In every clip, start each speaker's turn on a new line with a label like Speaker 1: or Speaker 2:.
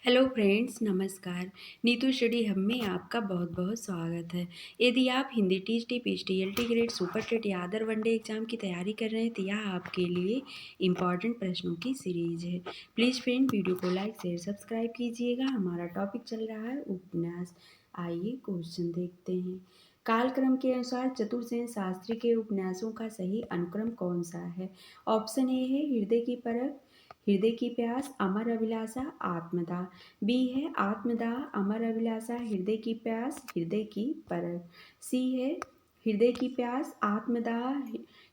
Speaker 1: Hello friends, नमस्कार। Neetu study hub में आपका बहुत बहुत स्वागत है। यदि आप Hindi T PhD grade super TET या अदर वनडे एग्जाम की तैयारी कर रहे हैं तो यह आपके लिए इम्पॉर्टेंट प्रश्नों की सीरीज है। प्लीज़ फ्रेंड वीडियो को लाइक शेयर सब्सक्राइब कीजिएगा। हमारा टॉपिक चल रहा है उपन्यास। आइए क्वेश्चन देखते हैं। कालक्रम के अनुसार चतुर्सेन शास्त्री के उपन्यासों का सही अनुक्रम कौन सा है? ऑप्शन ए है हृदय की परख, हृदय की प्यास, अमर अभिलाषा, आत्मदाह। बी है आत्मदाह, अमर अभिलाषा, हृदय की प्यास, हृदय की परख। सी है हृदय की प्यास, आत्मदाह,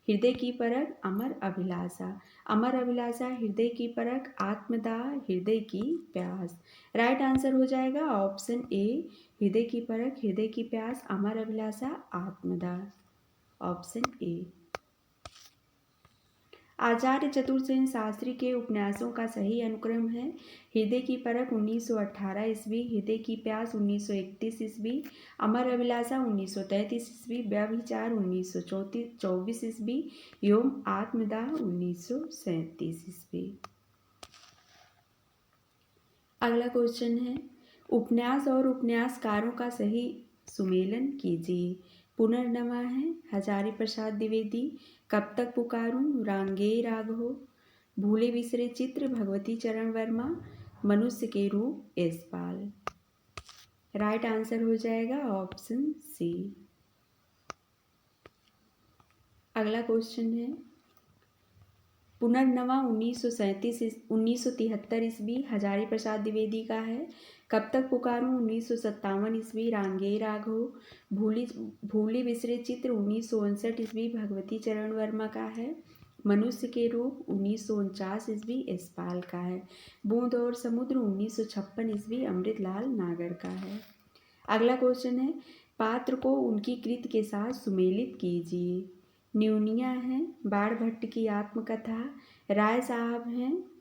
Speaker 1: हृदय की परख, अमर अभिलाषा। अमर अभिलाषा, हृदय की परख, आत्मदाह, हृदय की प्यास। राइट आंसर हो जाएगा ऑप्शन ए, हृदय की परख, हृदय की प्यास, अमर अभिलाषा, आत्मदाह। Option A. आचार्य चतुर्सेन शास्त्री के उपन्यासों का सही अनुक्रम है हृदय की परख 1918 ईस्वी, हृदय की प्यास 1931 ईस्वी, अमर अभिलाषा 1933 ईस्वी, व्यभिचार 1924 ईस्वी एवं आत्मदाह 1937 ईस्वी। अगला क्वेश्चन है, उपन्यास और उपन्यासकारों का सही सुमेलन कीजिए। पुनर्नवा है हजारी प्रसाद द्विवेदी, कब तक पुकारूं, रांगेय राघव, भूले बिसरे चित्र भगवती चरण वर्मा, मनुष्य के रूप यशपाल। राइट आंसर हो जाएगा ऑप्शन सी। अगला क्वेश्चन है, पुनर्नवा 1973 ईस्वी हजारी प्रसाद द्विवेदी का है। कब तक पुकारूं 1957 ईस्वी रांगेय राघव, भूली बिसरे चित्र 1959 ईस्वी भगवती चरण वर्मा का है। मनुष्य के रूप 1949 ईस्वी यशपाल का है। बूंद और समुद्र 1956 ईस्वी अमृतलाल नागर का है। अगला क्वेश्चन है, पात्र को उनकी कृति के साथ सुमेलित कीजिए। न्यूनिया है बाण भट्ट की आत्मकथा, राय साहब हैं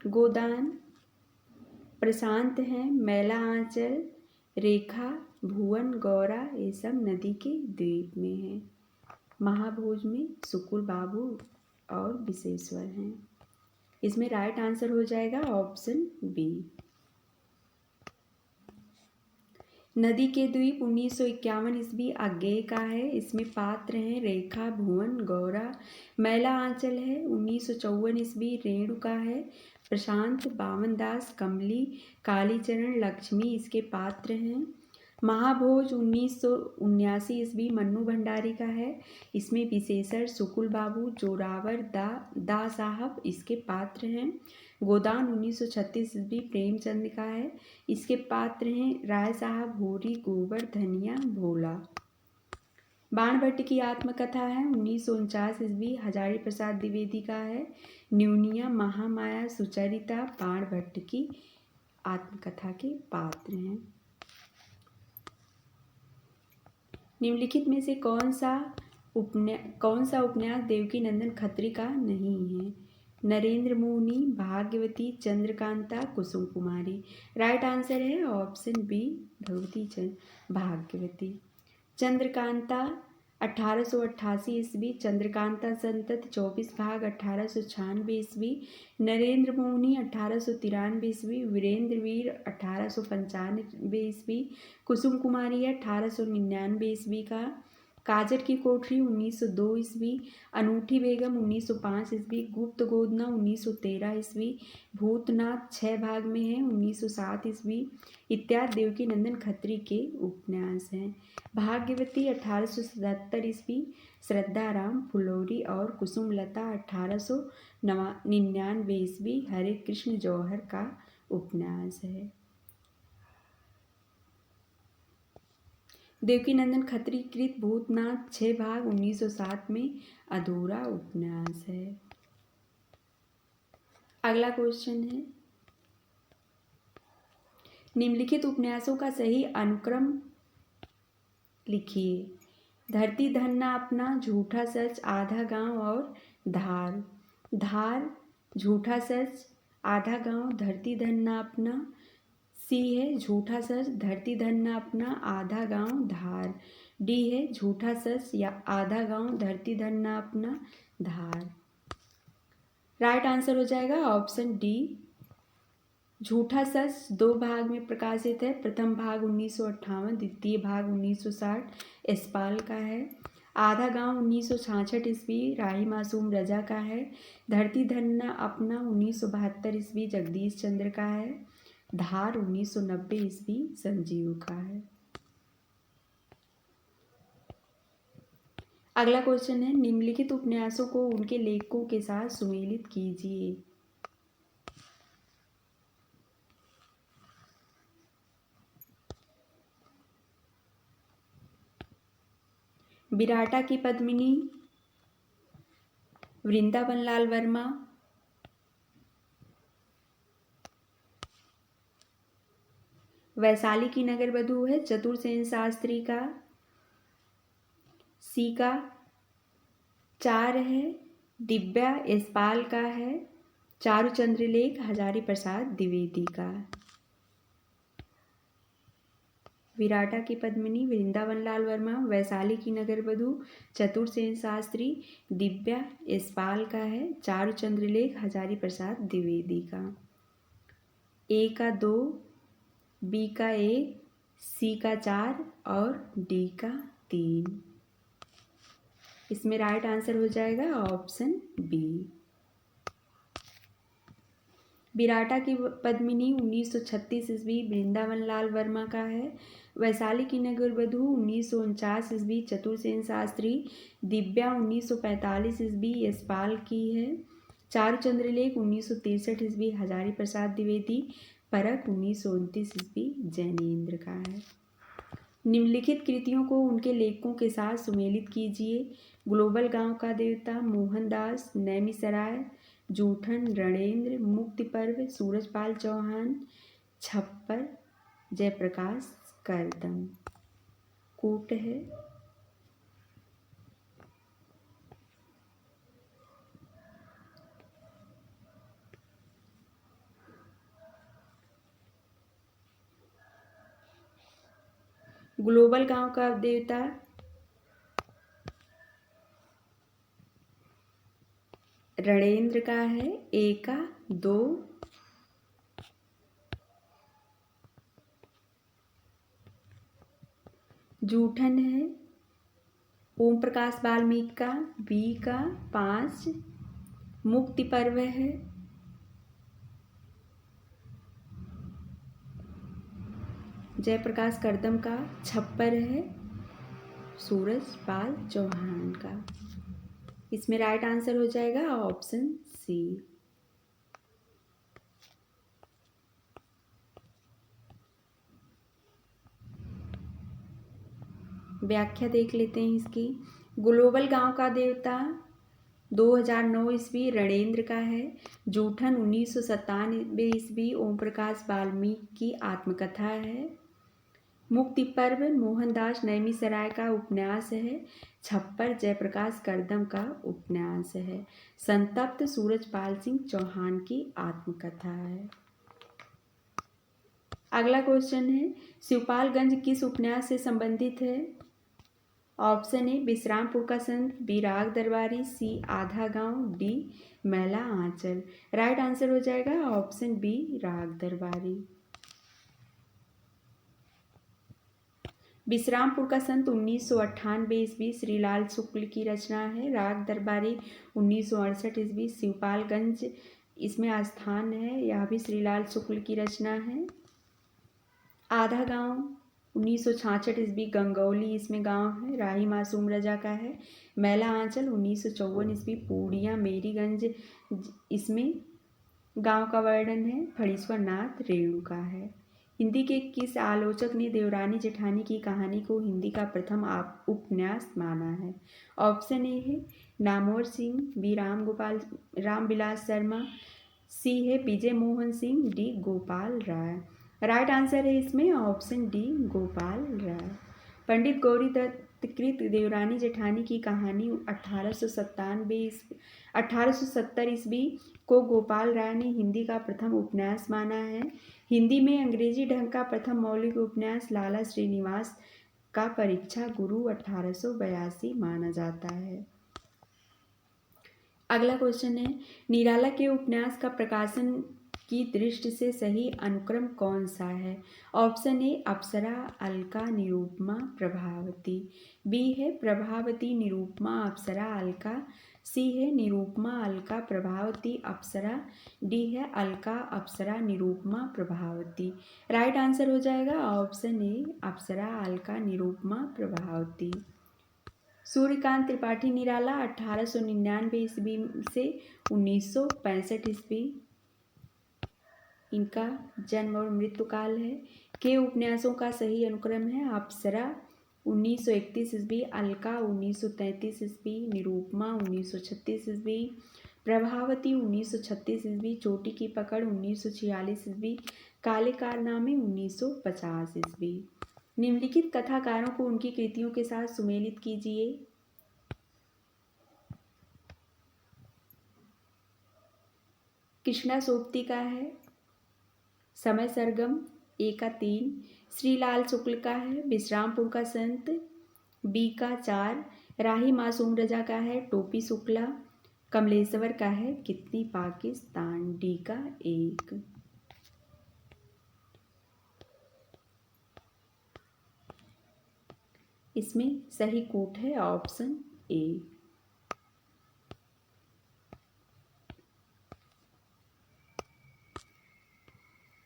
Speaker 1: गोदान, प्रशांत हैं मैला आंचल, रेखा भुवन गौरा ये सब नदी के द्वीप में हैं। महाभोज में सुकुल बाबू और विशेश्वर हैं। इसमें राइट आंसर हो जाएगा ऑप्शन बी। नदी के द्वीप 1951 ईस्वी अज्ञेय का है। इसमें पात्र हैं रेखा भुवन गौरा। मैला आंचल है 1954 ईस्वी रेणु का है। प्रशांत बावनदास कमली कालीचरण लक्ष्मी इसके पात्र हैं। महाभोज 1979 ईस्वी मन्नू भंडारी का है। इसमें विशेषर सुकुल बाबू जोरावर दा साहब इसके पात्र हैं। गोदान 1936 ईस्वी प्रेमचंद का है। इसके पात्र हैं राय साहब भूरी गोबर धनिया भोला। बाण भट्ट की आत्मकथा है 1949 ईस्वी हजारी प्रसाद द्विवेदी का है। न्यूनिया महामाया सुचरिता बाण भट्ट की आत्मकथा के पात्र हैं। निम्नलिखित में से कौन सा उपन्यास देवकी नंदन खत्री का नहीं है? नरेंद्र मोहनी, भाग्यवती, चंद्रकांता, कुसुम कुमारी। राइट आंसर है ऑप्शन बी भगवती चंद्र भाग्यवती। चंद्रकांता 1888 ईस्वी, चंद्रकांता संतत 24 भाग 1896 ईस्वी, नरेंद्र मोहनी 1893 ईस्वी, वीरेंद्र वीर 1895 ईस्वी, कुसुम कुमारी 1899 ईस्वी का, काजर की कोठरी 1902 ईस्वी, अनूठी बेगम 1905 ईस्वी, गुप्त गोदना 1913 ईस्वी, भूतनाथ 6 भाग में है 1907 ईस्वी इत्यादि देवकी नंदन खत्री के उपन्यास हैं। भाग्यवती 1877 ईस्वी, श्रद्धाराम फुलौरी और कुसुमलता 1899 ईस्वी हरे कृष्ण जौहर का उपन्यास है। देवकी नंदन खत्री कृत भूतनाथ 6 भाग 1907 में अधूरा उपन्यास है। अगला क्वेश्चन है, निम्नलिखित उपन्यासों का सही अनुक्रम लिखिए। धरती धन्ना अपना, झूठा सच, आधा गांव और धार। धार झूठा सच, आधा गांव, धरती धन्ना अपना। सी है झूठा सच, धरती धन्ना अपना, आधा गांव, धार। डी है झूठा सच या आधा गांव, धरती धन्ना अपना, धार। राइट आंसर हो जाएगा ऑप्शन डी। झूठा सच दो भाग में प्रकाशित है। प्रथम भाग 1958, द्वितीय भाग 1960 यशपाल का है। आधा गांव 1966 ईस्वी राही मासूम रजा का है। धरती धन्ना अपना 1972 ईस्वी जगदीश चंद्र का है। धार 1990 ईस्वी संजीव का है। अगला क्वेश्चन है, निम्नलिखित उपन्यासों को उनके लेखकों के साथ सुमेलित कीजिए। विराटा की पद्मिनी, वृंदावन लाल वर्मा, वैशाली की नगर वधू है चतुरसेन शास्त्री का। सी का 4 है दिव्या यशपाल का है। चारुचंद्र लेख हजारी प्रसाद द्विवेदी का। विराटा की पद्मिनी, वृंदावन लाल वर्मा, वैशाली की नगर वधू चतुरसेन शास्त्री, दिव्या यशपाल का है। चारुचंद्र लेख हजारी प्रसाद द्विवेदी का। ए का 2, बी का 1, सी का 4 और डी का 3। इसमें राइट आंसर हो जाएगा ऑप्शन बी। विराटा की पद्मिनी 1936 ईस्वी वृंदावन लाल वर्मा का है। वैशाली की नगर वधू 1949 ईस्वी चतुरसेन शास्त्री, दिव्या 1945 ईस्वी यशपाल की है। चारुचंद्र लेख 1963 ईस्वी हजारी प्रसाद द्विवेदी, परख 1929 ईस्वी जैनेन्द्र का है। निम्नलिखित कृतियों को उनके लेखकों के साथ सुमेलित कीजिए। ग्लोबल गांव का देवता, मोहनदास, नैमिषारण्य, जूठन, रणेंद्र, मुक्ति पर्व, सूरजपाल चौहान, छप्पर, जयप्रकाश करदम। कूट है। ग्लोबल गांव का देवता रणेंद्र का है। ए का 2, जूठन है ओम प्रकाश वाल्मीकि का। बी का 5, मुक्ति पर्व है जयप्रकाश करदम का। छप्पर है सूरजपाल चौहान का। इसमें राइट आंसर हो जाएगा ऑप्शन सी। व्याख्या देख लेते हैं इसकी। ग्लोबल गांव का देवता 2009 ईस्वी रणेंद्र का है। जूठन 1997 ईस्वी ओम प्रकाश वाल्मीकि की आत्मकथा है। मुक्ति पर्व मोहनदास नैमिषारण्य का उपन्यास है। छप्पर जयप्रकाश करदम का उपन्यास है। संतप्त सूरजपाल सिंह चौहान की आत्मकथा है। अगला क्वेश्चन है, शिवपालगंज किस उपन्यास से संबंधित है? ऑप्शन ए विश्रामपुर का संत, बी राग दरबारी, सी आधा गांव, डी मैला आंचल। राइट आंसर हो जाएगा ऑप्शन बी राग दरबारी। विश्रामपुर का संत 1998 ईस्वी श्रीलाल शुक्ल की रचना है। राग दरबारी 1968 ईस्वी शिवपालगंज इसमें स्थान है, यह भी श्रीलाल शुक्ल की रचना है। आधा गांव 1966 ईस्वी गंगौली इसमें गांव है, राही मासूम रजा का है। मैला आंचल 1954 ईस्वी पूर्णिया मेरीगंज इसमें गांव का वर्णन है। फणीश्वर नाथ रेणु का है। हिंदी के किस आलोचक ने देवरानी जेठानी की कहानी को हिंदी का प्रथम उपन्यास माना है? ऑप्शन ए है नामवर सिंह, बी रामविलास शर्मा, सी है विजय Mohan Singh, D Gopal Rai. Right answer है इसमें ऑप्शन डी गोपाल राय। पंडित गौरी दत्त कृत देवरानी जेठानी की कहानी 1870 ईस्वी को गोपाल राय ने हिंदी का प्रथम उपन्यास माना है। हिंदी में अंग्रेजी ढंग का प्रथम मौलिक उपन्यास लाला श्रीनिवास का परीक्षा गुरु 1882 माना जाता है। अगला क्वेश्चन है, निराला के उपन्यास का प्रकाशन की दृष्टि से सही अनुक्रम कौन सा है? Option A Apsara, Alka, Nirupama, Prabhavati. B है प्रभावती, निरूपमा, अप्सरा, अलका। सी है निरूपमा, अलका, प्रभावती, अप्सरा। डी है अलका, अप्सरा, निरूपमा, प्रभावती। राइट आंसर हो जाएगा ऑप्शन ए अप्सरा, अलका, निरूपमा, प्रभावती। सूर्यकांत त्रिपाठी निराला 1899 ईस्वी से 1965 ईस्वी इनका जन्म और मृत्यु काल है। के उपन्यासों का सही अनुक्रम है अप्सरा 1931 ईस्वी, अलका 1933 ईस्वी, निरूपमा 1936 ईस्वी, प्रभावती 1936 ईस्वी, चोटी की पकड़ 1946 ईस्वी, काले कारनामे 1950 ईस्वी। निम्नलिखित कथाकारों को उनकी कृतियों के साथ सुमेलित कीजिए। कृष्णा सोबती का है समय सरगम ए का 3, श्रीलाल शुक्ल का है विश्रामपुर का संत बी का 4, राही मासूम रजा का है टोपी शुक्ला, कमलेश्वर का है कितनी पाकिस्तान डी का 1। इसमें सही कोट है ऑप्शन ए।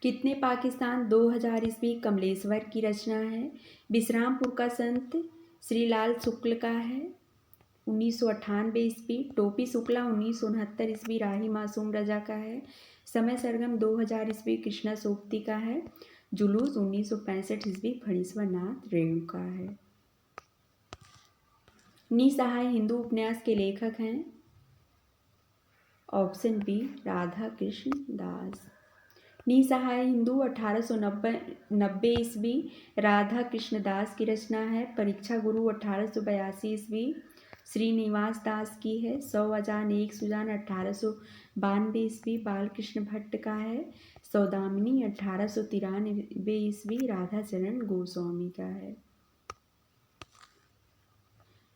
Speaker 1: कितने पाकिस्तान 2000 ईस्वी कमलेश्वर की रचना है। विश्रामपुर का संत श्रीलाल शुक्ल का है 1998 ईस्वी, टोपी शुक्ला 1969 ईस्वी, राही मासूम रजा का है, समय सरगम 2000 ईस्वी कृष्णा सोबती का है, जुलूस 1965 ईस्वी फणीश्वर नाथ रेणु का है। निसहाय हिंदू उपन्यास के लेखक हैं ऑप्शन बी राधा कृष्ण दास। निसहाय हिंदू 1890 ईस्वी राधा कृष्ण दास की रचना है। परीक्षा गुरु 1882 ईस्वी श्रीनिवास दास की है। 100 अजान 1 सुजान 1892 ईस्वी बालकृष्ण भट्ट का है। सौदामिनी 1893 ईस्वी राधाचरण गोस्वामी का है।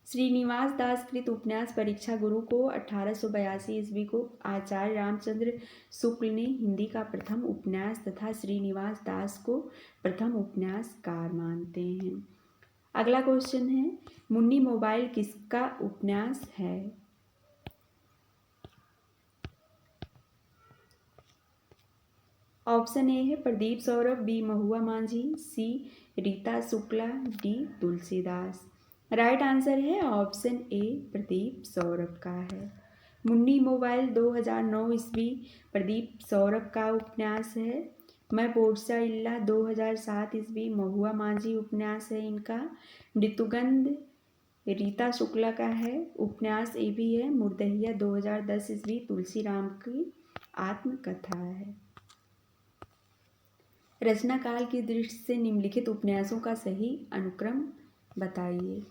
Speaker 1: श्रीनिवास दास कृत उपन्यास परीक्षा गुरु को 1882 ईस्वी को आचार्य रामचंद्र शुक्ल ने हिंदी का प्रथम उपन्यास तथा श्रीनिवास दास को प्रथम उपन्यासकार मानते हैं। अगला क्वेश्चन है, मुन्नी मोबाइल किसका उपन्यास है? ऑप्शन ए है Pradeep Saurabh, B Mahua Manjhi, C Rita Shukla, D Tulsidas. Right answer है ऑप्शन ए प्रदीप सौरभ का है। मुन्नी मोबाइल 2009 ईस्वी प्रदीप सौरभ का उपन्यास है। मैं पोर्सा इल्ला 2007 ईस्वी महुआ मांझी उपन्यास है इनका। ऋतुगंध रीता शुक्ला का है उपन्यास ए भी है। मुर्दहिया 2010 ईस्वी तुलसी राम की आत्मकथा है। रचना काल की दृष्टि से निम्नलिखित उपन्यासों का सही अनुक्रम बताइए।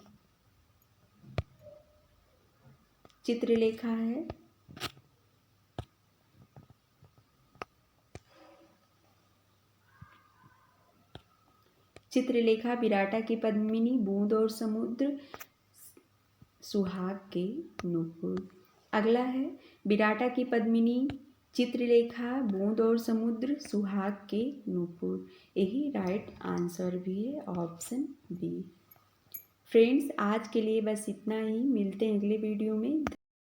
Speaker 1: चित्रलेखा है, चित्रलेखा, विराटा की पद्मिनी, बूंद और समुद्र, सुहाग के नूपुर। अगला है विराटा की पद्मिनी, चित्रलेखा, बूंद और समुद्र, सुहाग के नूपुर। यही राइट आंसर भी है ऑप्शन बी। फ्रेंड्स आज के लिए बस इतना ही, मिलते हैं अगले वीडियो में।